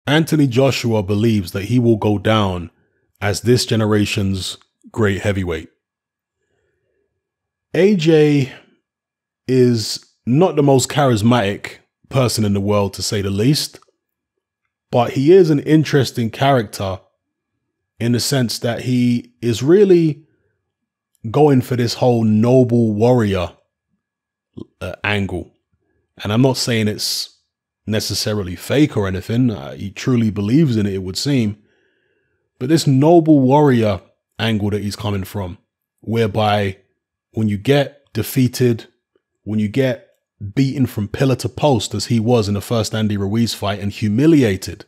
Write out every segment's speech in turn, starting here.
Anthony Joshua believes that he will go down as this generation's great heavyweight. AJ is not the most charismatic person in the world, to say the least, but he is an interesting character in the sense that he is really going for this whole noble warrior angle. And I'm not saying it's necessarily fake or anything. He truly believes in it, it would seem. But this noble warrior angle that he's coming from, whereby when you get defeated, when you get beaten from pillar to post, as he was in the first Andy Ruiz fight, and humiliated,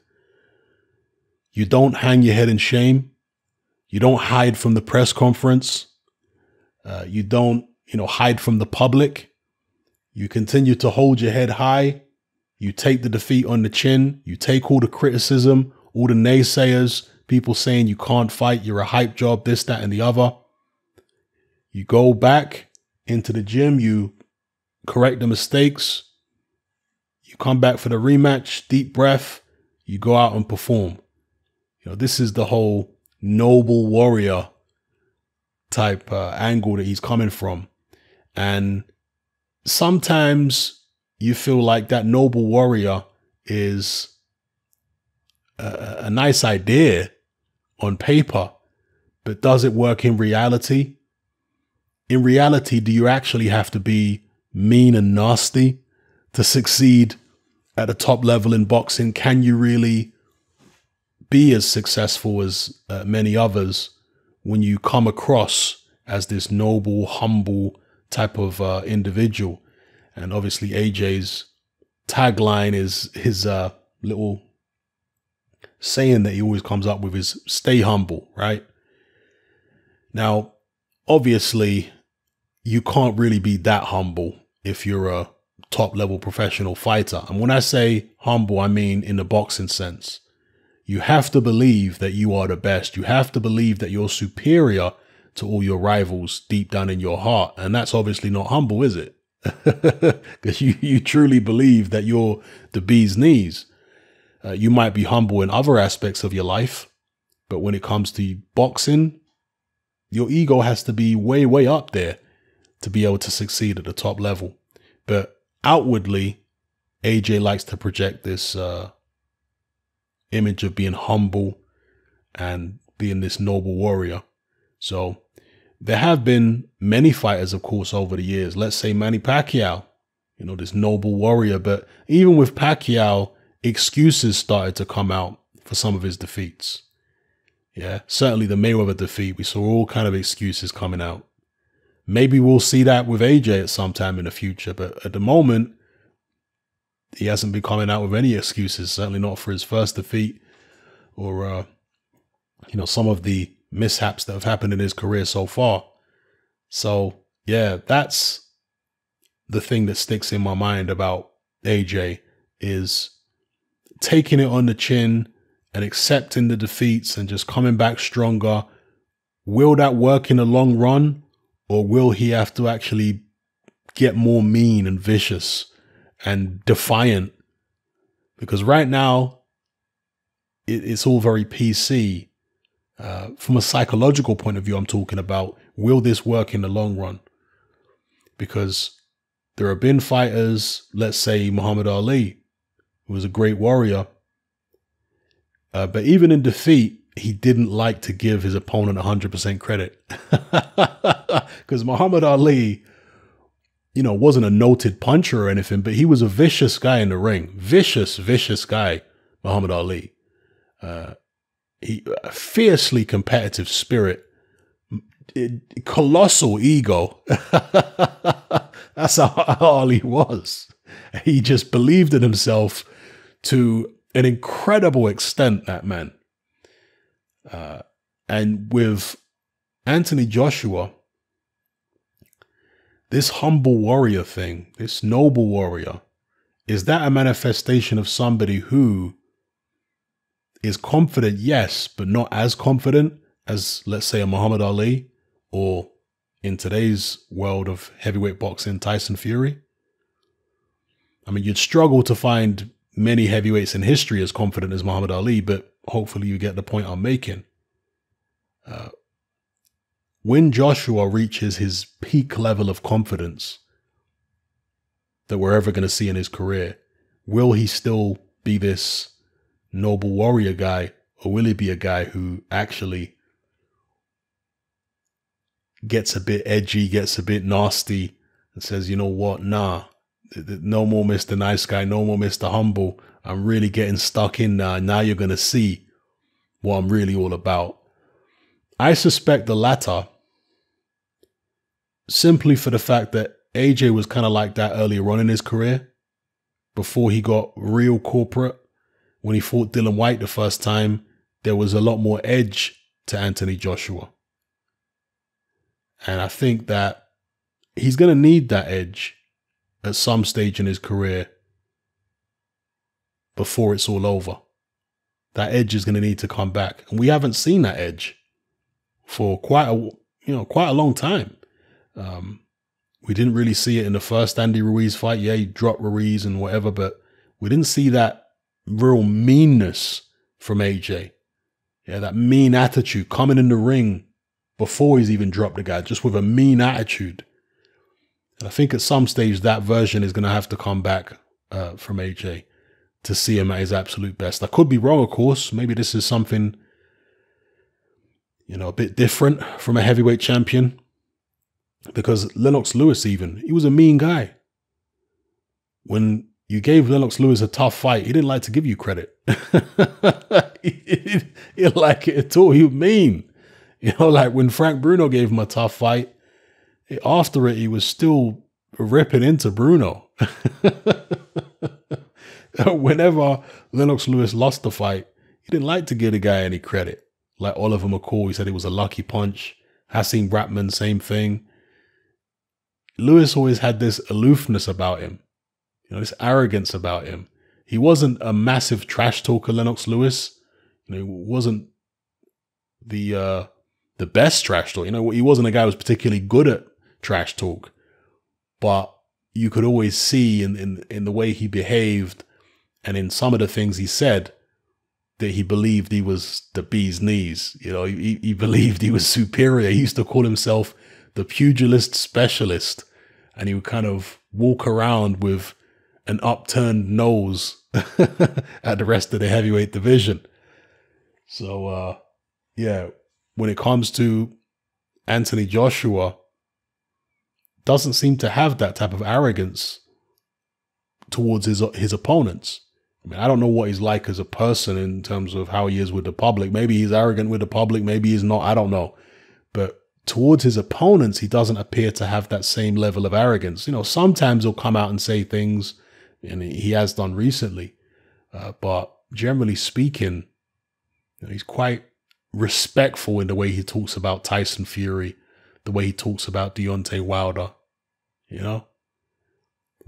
you don't hang your head in shame. You don't hide from the press conference. You don't, hide from the public. You continue to hold your head high. You take the defeat on the chin. You take all the criticism, all the naysayers, people saying you can't fight, you're a hype job, this, that, and the other. You go back into the gym, you correct the mistakes, you come back for the rematch, deep breath, you go out and perform. This is the whole noble warrior type angle that he's coming from. And sometimes you feel like that noble warrior is a nice idea on paper, but does it work in reality? In reality, do you actually have to be mean and nasty to succeed at the top level in boxing? Can you really be as successful as many others when you come across as this noble, humble type of individual? And obviously AJ's tagline is his little saying that he always comes up with is stay humble, right? Now, obviously, you can't really be that humble if you're a top level professional fighter. And when I say humble, I mean in the boxing sense. You have to believe that you are the best. You have to believe that you're superior to all your rivals deep down in your heart. And that's obviously not humble, is it? Because you truly believe that you're the bee's knees. You might be humble in other aspects of your life, but when it comes to boxing, your ego has to be way, way up there to be able to succeed at the top level. But outwardly, AJ likes to project this image of being humble and being this noble warrior. So there have been many fighters, of course, over the years. Let's say Manny Pacquiao, this noble warrior. But even with Pacquiao, excuses started to come out for some of his defeats. Yeah, certainly the Mayweather defeat, we saw all kind of excuses coming out. Maybe we'll see that with AJ at some time in the future, but at the moment, he hasn't been coming out with any excuses, certainly not for his first defeat or, some of the mishaps that have happened in his career so far. So, yeah, that's the thing that sticks in my mind about AJ is taking it on the chin and accepting the defeats and just coming back stronger. Will that work in the long run, or will he have to actually get more mean and vicious and defiant? Because right now, it's all very PC. From a psychological point of view, I'm talking about, will this work in the long run? Because there have been fighters, let's say Muhammad Ali, who was a great warrior, but even in defeat, he didn't like to give his opponent 100% credit. Because Muhammad Ali, wasn't a noted puncher or anything, but he was a vicious guy in the ring. Vicious, vicious guy, Muhammad Ali. He a fiercely competitive spirit, colossal ego. That's how Ali was. He just believed in himself to an incredible extent, that man. And with Anthony Joshua, this humble warrior thing, this noble warrior, is that a manifestation of somebody who is confident, yes, but not as confident as, let's say, a Muhammad Ali, or in today's world of heavyweight boxing, Tyson Fury? I mean, you'd struggle to find many heavyweights in history as confident as Muhammad Ali, but hopefully you get the point I'm making. When Joshua reaches his peak level of confidence that we're ever going to see in his career, will he still be this noble warrior guy, or will he be a guy who actually gets a bit edgy, gets a bit nasty, and says, you know what, nah, no more Mr. Nice Guy, no more Mr. Humble. I'm really getting stuck in now. Now you're going to see what I'm really all about. I suspect the latter, simply for the fact that AJ was kind of like that earlier on in his career, before he got real corporate. When he fought Dillian Whyte the first time, there was a lot more edge to Anthony Joshua. And I think that he's going to need that edge at some stage in his career before it's all over. That edge is going to need to come back. And we haven't seen that edge for quite a long time. We didn't really see it in the first Andy Ruiz fight. Yeah, he dropped Ruiz and whatever, but we didn't see that real meanness from AJ. Yeah, that mean attitude coming in the ring before he's even dropped the guy, just with a mean attitude. And I think at some stage that version is going to have to come back from AJ to see him at his absolute best. I could be wrong, of course. Maybe this is something, a bit different from a heavyweight champion. Because Lennox Lewis he was a mean guy. When you gave Lennox Lewis a tough fight, he didn't like to give you credit. he didn't like it at all. He was mean. Like when Frank Bruno gave him a tough fight, after it, he was still ripping into Bruno. Whenever Lennox Lewis lost the fight, he didn't like to give the guy any credit. Like Oliver McCall, he said it was a lucky punch. Hasim Bratman, same thing. Lewis always had this aloofness about him, this arrogance about him. He wasn't a massive trash talker, Lennox Lewis. He wasn't the best trash talk. He wasn't a guy who was particularly good at trash talk, but you could always see in the way he behaved and in some of the things he said that he believed he was the bee's knees. He believed he was superior. He used to call himself the pugilist specialist, and he would kind of walk around with an upturned nose at the rest of the heavyweight division. So, yeah, when it comes to Anthony Joshua, doesn't seem to have that type of arrogance towards his opponents. I don't know what he's like as a person in terms of how he is with the public. Maybe he's arrogant with the public. Maybe he's not. I don't know. But towards his opponents, he doesn't appear to have that same level of arrogance. Sometimes he'll come out and say things, and he has done recently. But generally speaking, he's quite respectful in the way he talks about Tyson Fury, the way he talks about Deontay Wilder.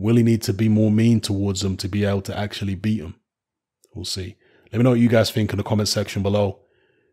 Will he need to be more mean towards them to be able to actually beat them? We'll see. Let me know what you guys think in the comment section below.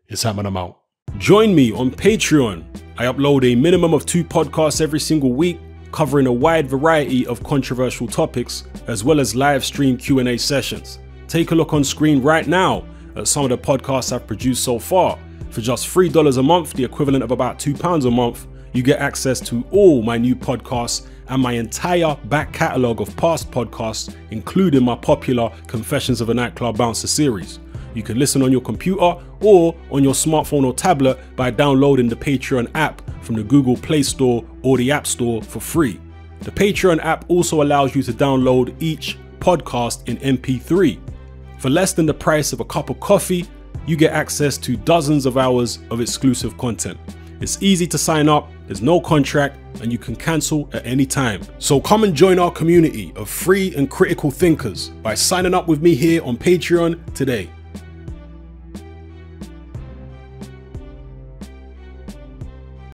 It's happening. I'm out. Join me on Patreon. I upload a minimum of 2 podcasts every single week, covering a wide variety of controversial topics, as well as live stream Q&A sessions. Take a look on screen right now at some of the podcasts I've produced so far. For just $3 a month, the equivalent of about £2 a month, you get access to all my new podcasts and my entire back catalogue of past podcasts, including my popular Confessions of a Nightclub Bouncer series. You can listen on your computer or on your smartphone or tablet by downloading the Patreon app from the Google Play Store or the App Store for free. The Patreon app also allows you to download each podcast in MP3. For less than the price of a cup of coffee, you get access to dozens of hours of exclusive content. It's easy to sign up, there's no contract, and you can cancel at any time. So come and join our community of free and critical thinkers by signing up with me here on Patreon today.